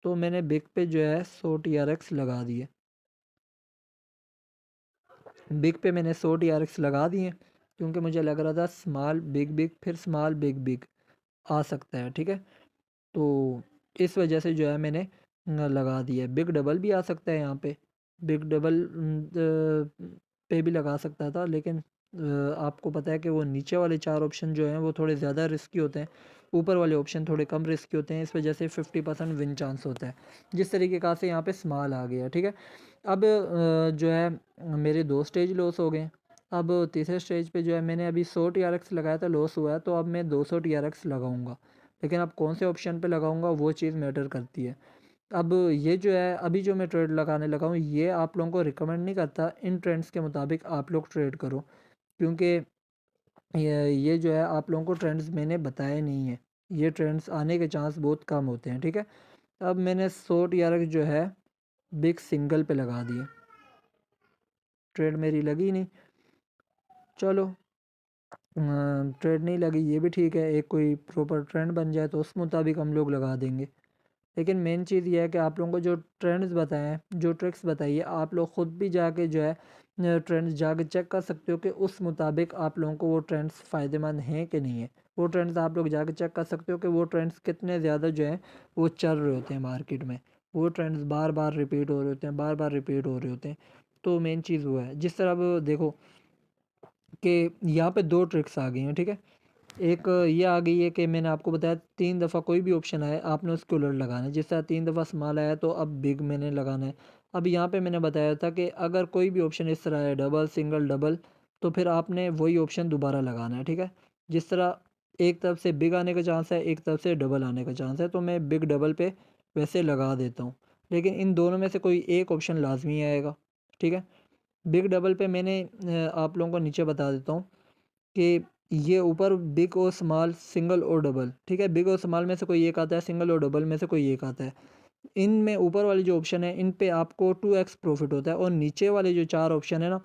Speaker 1: तो मैंने बिग पे जो है 100 TRX लगा दिए। बिग पे मैंने 100 TRX लगा दिए क्योंकि मुझे लग रहा था स्मॉल बिग बिग फिर स्मॉल बिग बिग आ सकता है। ठीक है, तो इस वजह से जो है मैंने लगा दिया। बिग डबल भी आ सकता है यहाँ पे, बिग डबल पे भी लगा सकता था, लेकिन आपको पता है कि वो नीचे वाले 4 ऑप्शन जो हैं वो थोड़े ज़्यादा रिस्की होते हैं, ऊपर वाले ऑप्शन थोड़े कम रिस्की होते हैं। इस वजह से 50% विन चांस होता है। जिस तरीके का से यहाँ पे स्मॉल आ गया। ठीक है, अब जो है मेरे 2 स्टेज लॉस हो गए। अब तीसरे स्टेज पे जो है मैंने अभी 100 TRX लगाया था, लॉस हुआ है, तो अब मैं 200 TRX लगाऊंगा। लेकिन अब कौन से ऑप्शन पे लगाऊंगा वो चीज़ मैटर करती है। अब ये जो है अभी जो मैं ट्रेड लगाने लगा हूँ ये आप लोगों को रिकमेंड नहीं करता इन ट्रेंड्स के मुताबिक आप लोग ट्रेड करो, क्योंकि ये जो है आप लोगों को ट्रेंड्स मैंने बताए नहीं है, ये ट्रेंड्स आने के चांस बहुत कम होते हैं। ठीक है, अब मैंने 100 TRX जो है बिग सिंगल पे लगा दिए, ट्रेड मेरी लगी नहीं। चलो, ट्रेड नहीं लगी ये भी ठीक है, एक कोई प्रॉपर ट्रेंड बन जाए तो उस मुताबिक हम लोग लगा देंगे। लेकिन मेन चीज़ ये है कि आप लोगों को जो ट्रेंड्स बताए हैं, जो ट्रिक्स बताई है, आप लोग ख़ुद भी जाके जो है ट्रेंड्स जाके चेक कर सकते हो कि उस मुताबिक आप लोगों को वो ट्रेंड्स फ़ायदेमंद हैं कि नहीं है। वो ट्रेंड्स आप लोग जाके चेक कर सकते हो कि वो ट्रेंड्स कितने ज़्यादा जो है वो चल रहे होते हैं मार्केट में। वो ट्रेंड्स बार बार रिपीट हो रहे होते हैं, बार बार रिपीट हो रहे होते हैं। तो मेन चीज़ वो है। जिस तरह अब देखो कि यहाँ पे 2 ट्रिक्स आ गई हैं। ठीक है, एक ये आ गई है कि मैंने आपको बताया 3 दफ़ा कोई भी ऑप्शन आए आपने उसके उलट लगाना है। जिस तरह 3 दफ़ा स्मॉल आया तो अब बिग मैंने लगाना है। अब यहाँ पे मैंने बताया था कि अगर कोई भी ऑप्शन इस तरह है डबल सिंगल डबल, तो फिर आपने वही ऑप्शन दोबारा लगाना है। ठीक है, जिस तरह एक तरफ से बिग आने का चांस है, एक तरफ से डबल आने का चांस है, तो मैं बिग डबल पे वैसे लगा देता हूँ। लेकिन इन दोनों में से कोई एक ऑप्शन लाजमी आएगा। ठीक है, बिग डबल पे मैंने आप लोगों को नीचे बता देता हूँ कि ये ऊपर बिग और स्मॉल, सिंगल और डबल। ठीक है, बिग और स्मॉल में से कोई एक आता है, सिंगल और डबल में से कोई एक आता है। इनमें ऊपर वाली जो ऑप्शन है इन पे आपको 2x प्रॉफिट होता है, और नीचे वाले जो 4 ऑप्शन है ना,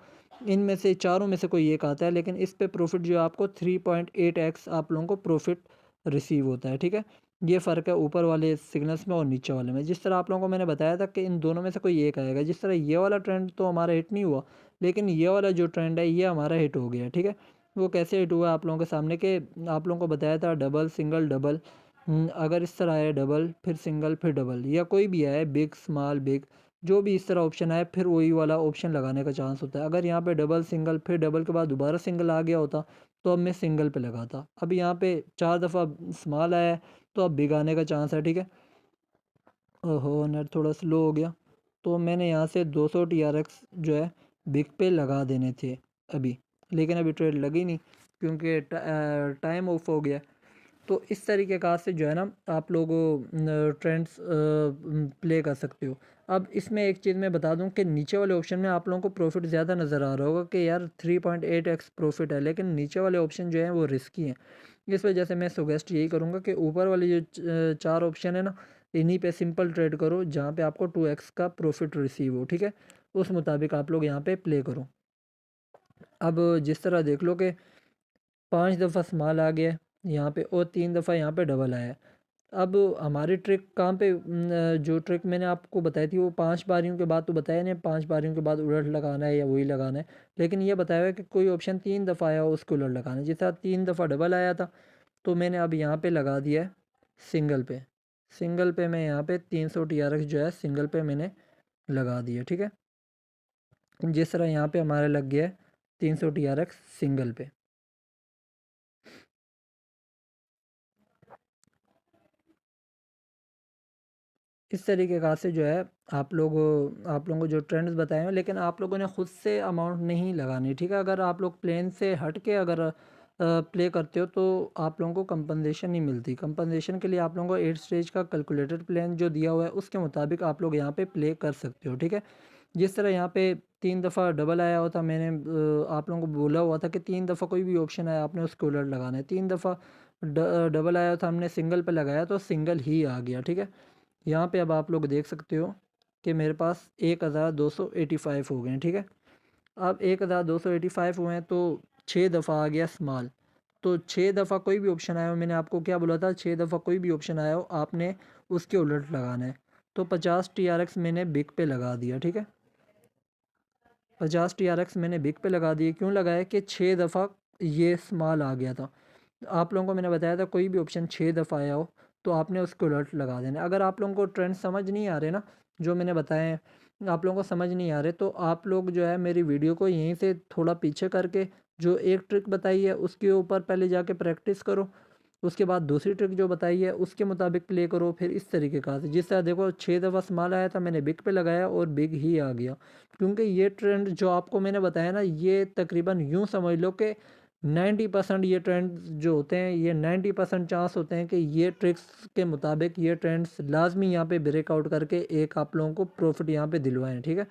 Speaker 1: इनमें से चारों में से कोई एक आता है, लेकिन इस पे प्रॉफिट जो है आपको 3.8x आप लोगों को प्रॉफिट रिसीव होता है। ठीक है, ये फ़र्क है ऊपर वाले सिग्नल्स में और नीचे वाले में। जिस तरह आप लोगों को मैंने बताया था कि इन दोनों में से कोई एक आएगा। जिस तरह ये वाला ट्रेंड तो हमारा हिट नहीं हुआ, लेकिन ये वाला जो ट्रेंड है ये हमारा हिट हो गया। ठीक है, वो कैसे हिट हुआ आप लोगों के सामने कि आप लोगों को बताया था डबल सिंगल डबल, अगर इस तरह आए डबल फिर सिंगल फिर डबल, या कोई भी आए बिग स्मॉल बिग, जो भी इस तरह ऑप्शन आए फिर वही वाला ऑप्शन लगाने का चांस होता है। अगर यहाँ पे डबल सिंगल फिर डबल के बाद दोबारा सिंगल आ गया होता तो अब मैं सिंगल पे लगाता। अब यहाँ पे 4 दफ़ा स्मॉल आया है तो अब बिग आने का चांस है। ठीक है, ओहो नेट थोड़ा स्लो हो गया। तो मैंने यहाँ से 200 TRX जो है बिग पे लगा देने थे अभी, लेकिन अभी ट्रेड लगी नहीं क्योंकि टाइम ऑफ हो गया। तो इस तरीके का से जो है ना आप लोग ट्रेंड्स प्ले कर सकते हो। अब इसमें एक चीज़ मैं बता दूं कि नीचे वाले ऑप्शन में आप लोगों को प्रॉफिट ज़्यादा नज़र आ रहा होगा कि यार 3.8x प्रॉफिट है, लेकिन नीचे वाले ऑप्शन जो हैं वो रिस्की हैं। इस वजह से मैं सजेस्ट यही करूँगा कि ऊपर वाले जो चार ऑप्शन है ना, इन्हीं पे सिंपल ट्रेड करो जहाँ पे आपको 2x का प्रॉफिट रिसीव हो, ठीक है। उस मुताबिक आप लोग यहाँ पे प्ले करो। अब जिस तरह देख लो कि 5 दफ़ा स्मॉल आ गया यहाँ पे और 3 दफ़ा यहाँ पे डबल आया है। अब हमारी ट्रिक कहाँ पे जो ट्रिक मैंने आपको बताई थी वो 5 बारियों के बाद तो बताया नहीं, 5 बारियों के बाद उलट लगाना है या वही लगाना है, लेकिन ये बताया हुआ है कि कोई ऑप्शन 3 दफ़ा आया हो उसको उलट लगाना है। जिस तरह 3 दफ़ा डबल आया था तो मैंने अब यहाँ पे लगा दिया है सिंगल पे। सिंगल पे मैं यहाँ पे 300 TRX जो है सिंगल पे मैंने लगा दिया, ठीक है। जिस तरह यहाँ पे हमारा लग गया है 300 TRX सिंगल पे। इस तरीके का से जो है आप लोगों को जो ट्रेंड्स बताए हैं, लेकिन आप लोगों ने ख़ुद से अमाउंट नहीं लगानी, ठीक है। अगर आप लोग प्लेन से हट के अगर प्ले करते हो तो आप लोगों को कंपनसेशन नहीं मिलती। कंपनसेशन के लिए आप लोगों को 8 स्टेज का कैलकुलेटेड प्लान जो दिया हुआ है उसके मुताबिक आप लोग यहाँ पे प्ले कर सकते हो, ठीक है। जिस तरह यहाँ पे 3 दफ़ा डबल आया होता, मैंने आप लोगों को बोला हुआ था कि 3 दफ़ा कोई भी ऑप्शन आया आपने उसको उलट लगाना है। 3 दफ़ा डबल आया था, हमने सिंगल पे लगाया तो सिंगल ही आ गया, ठीक है। यहाँ पे अब आप लोग देख सकते हो कि मेरे पास 1285 हो गए हैं, ठीक है। अब 1285 हुए हैं तो 6 दफ़ा आ गया स्मॉल। तो 6 दफ़ा कोई भी ऑप्शन आया हो, मैंने आपको क्या बोला था, 6 दफ़ा कोई भी ऑप्शन आया हो आपने उसके उलट लगाना है। तो 50 TRX मैंने बिग पे लगा दिया, ठीक है। 50 TRX मैंने बिग पे लगा दिए। क्यों लगाया कि 6 दफ़ा ये स्मॉल आ गया था। आप लोगों को मैंने बताया था कोई भी ऑप्शन 6 दफ़ा आया हो तो आपने उसको उलट लगा देना। अगर आप लोगों को ट्रेंड समझ नहीं आ रहे ना, जो मैंने बताए हैं आप लोगों को समझ नहीं आ रहे, तो आप लोग जो है मेरी वीडियो को यहीं से थोड़ा पीछे करके जो एक ट्रिक बताई है उसके ऊपर पहले जाके प्रैक्टिस करो। उसके बाद दूसरी ट्रिक जो बताई है उसके मुताबिक प्ले करो। फिर इस तरीके का से जिस तरह देखो 6 दफ़ा स्मॉल आया था, मैंने बिग पे लगाया और बिग ही आ गया। क्योंकि ये ट्रेंड जो आपको मैंने बताया ना, ये तकरीबन यूँ समझ लो कि 90% ये ट्रेंड जो होते हैं ये 90% चांस होते हैं कि ये ट्रिक्स के मुताबिक ये ट्रेंड्स लाजमी यहाँ पे ब्रेकआउट करके एक आप लोगों को प्रॉफिट यहाँ पे दिलवाएं, ठीक है।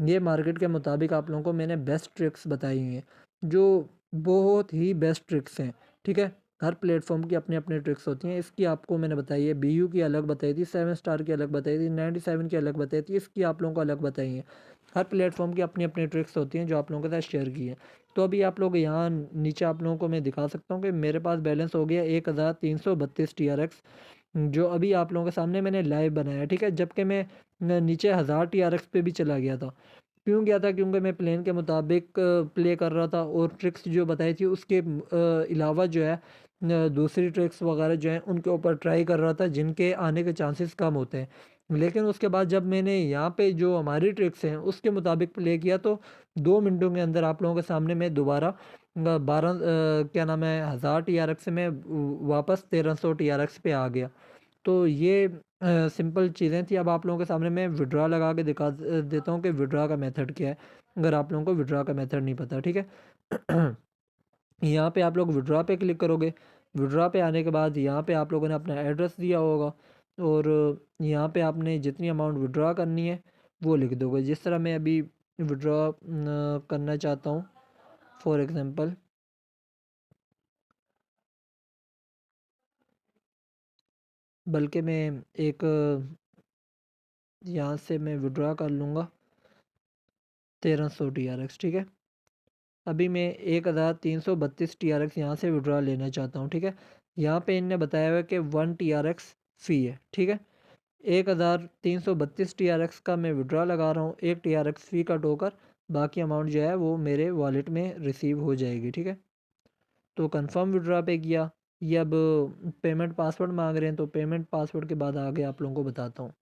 Speaker 1: ये मार्केट के मुताबिक आप लोगों को मैंने बेस्ट ट्रिक्स बताई हुई हैं, जो बहुत ही बेस्ट ट्रिक्स हैं, ठीक है। हर प्लेटफॉर्म की अपनी अपनी ट्रिक्स होती हैं। इसकी आपको मैंने बताई है, BU की अलग बताई थी, 7 स्टार की अलग बताई थी, 97 की अलग बताई थी, इसकी आप लोगों को अलग बताई है। हर प्लेटफॉर्म की अपनी अपनी ट्रिक्स होती हैं जो आप लोगों के साथ शेयर की है। तो अभी आप लोग यहाँ नीचे आप लोगों को मैं दिखा सकता हूँ कि मेरे पास बैलेंस हो गया 1332 TRX, जो अभी आप लोगों के सामने मैंने लाइव बनाया, ठीक है। जबकि मैं नीचे 1000 TRX पे भी चला गया था। क्यों गया था? क्योंकि मैं प्लान के मुताबिक प्ले कर रहा था और ट्रिक्स जो बताई थी उसके अलावा जो है दूसरी ट्रिक्स वगैरह जो हैं उनके ऊपर ट्राई कर रहा था जिनके आने के चांसेस कम होते हैं। लेकिन उसके बाद जब मैंने यहाँ पे जो हमारी ट्रिक्स हैं उसके मुताबिक प्ले किया तो 2 मिनटों के अंदर आप लोगों के सामने मैं दोबारा 12 क्या नाम है 1000 TRX से मैं वापस 1300 TRX पे आ गया। तो ये सिंपल चीज़ें थी। अब आप लोगों के सामने मैं विड्रॉ लगा के दिखा देता हूँ कि विड्रॉ का मेथड क्या है, अगर आप लोगों को विड्रॉ का मेथड नहीं पता, ठीक है। यहाँ पे आप लोग विड्रॉ पे क्लिक करोगे। विड्रॉ पे आने के बाद यहाँ पे आप लोगों ने अपना एड्रेस दिया होगा और यहाँ पे आपने जितनी अमाउंट विड्रॉ करनी है वो लिख दोगे। जिस तरह मैं अभी विड्रॉ करना चाहता हूँ फॉर एग्ज़ाम्पल, बल्कि मैं एक यहाँ से मैं विड्रॉ कर लूँगा 1300 TRX, ठीक है। अभी मैं 1332 TRX यहाँ से विड्रॉ लेना चाहता हूँ, ठीक है। यहाँ पे इनने बताया हुआ है कि 1 TRX फ़ी है, ठीक है। 1332 TRX का मैं विड्रॉ लगा रहा हूँ, 1 TRX फ़ी कट होकर बाकी अमाउंट जो है वो मेरे वॉलेट में रिसीव हो जाएगी, ठीक है। तो कंफर्म विड्रॉ पे किया। ये अब पेमेंट पासवर्ड मांग रहे हैं तो पेमेंट पासवर्ड के बाद आगे आप लोगों को बताता हूँ।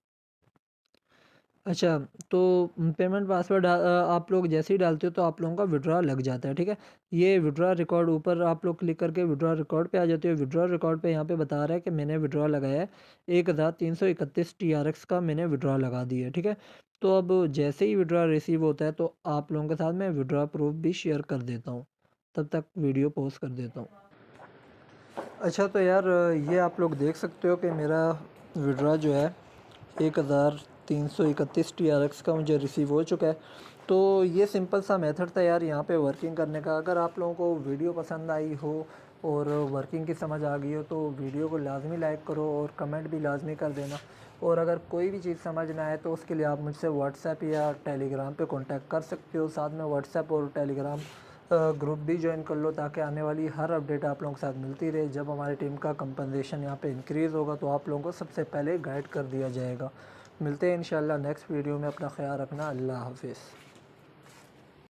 Speaker 1: अच्छा, तो पेमेंट पासवर्ड आप लोग जैसे ही डालते हो तो आप लोगों का विड्रॉ लग जाता है, ठीक है। ये विड्रॉ रिकॉर्ड ऊपर आप लोग क्लिक करके विड्रॉ रिकॉर्ड पे आ जाते हो। विड्रॉ रिकॉर्ड पे यहाँ पे बता रहा है कि मैंने विड्रॉ लगाया है 1331 TRX का मैंने विड्रॉ लगा दिया है, ठीक है। तो अब जैसे ही विड्रॉ रिसीव होता है तो आप लोगों के साथ मैं विड्रॉ प्रूफ भी शेयर कर देता हूँ। तब तक वीडियो पॉज कर देता हूँ। अच्छा तो यार ये आप लोग देख सकते हो कि मेरा विड्रा जो है 1331 TRX का मुझे रिसीव हो चुका है। तो ये सिंपल सा मेथड था यार यहाँ पे वर्किंग करने का। अगर आप लोगों को वीडियो पसंद आई हो और वर्किंग की समझ आ गई हो तो वीडियो को लाजमी लाइक करो और कमेंट भी लाजमी कर देना। और अगर कोई भी चीज़ समझ ना आए तो उसके लिए आप मुझसे व्हाट्सएप या टेलीग्राम पे कांटेक्ट कर सकते हो। साथ में व्हाट्सएप और टेलीग्राम ग्रुप भी ज्वाइन कर लो ताकि आने वाली हर अपडेट आप लोगों के साथ मिलती रहे। जब हमारी टीम का कंपनसेशन यहाँ पे इंक्रीज़ होगा तो आप लोगों को सबसे पहले गाइड कर दिया जाएगा। मिलते हैं इंशाल्लाह नेक्स्ट वीडियो में। अपना ख्याल रखना। अल्लाह हाफिज़।